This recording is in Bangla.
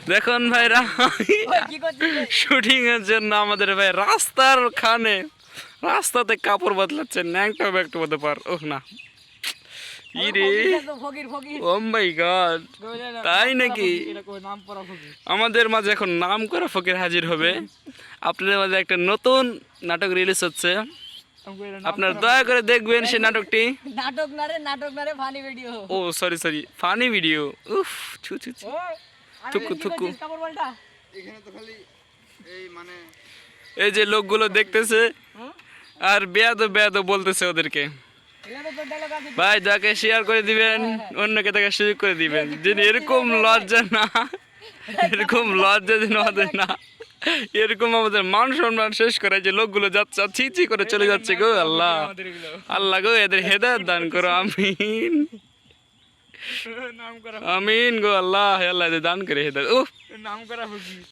দেখুন ভাইরা শুটিং এর জন্য আমাদের ভাই রাস্তার খানে রাস্তাতে কাপড় বদলাচ্ছেন ন্যাংটা ব্যাগটা বলতে পার ওহ না ইরে ও মাই গড তাই নাকি আমাদের মাঝে এখন নাম করা ফকির হাজির হবে আপনাদের মাঝে একটা নতুন নাটক রিলিজ হচ্ছে আপনারা দয়া করে দেখবেন সেই নাটকটি নাটক না রে ফানি ভিডিও ও সরি ফানি ভিডিও উফ ছু ছু ছু থুকু থুকু এখানে তো খালি এই মানে এই যে লোকগুলো দেখতেছে আর বেয়াদো বলতেছে ওদেরকে ভাই যাকে শেয়ার করে দিবেন অন্যকে তাকে সুযোগ করে দিবেন যিনি এরকম লজ্জা যেন আমাদের না এরকম আমাদের মান সম্মান শেষ করে যে লোকগুলো যাচ্ছে ছি করে চলে যাচ্ছে গো আল্লাহ গো এদের হেদায়েত দান করো আমিন আমিন গো আল্লাহ এদের দান করে হেদায়েত উফ নাম করা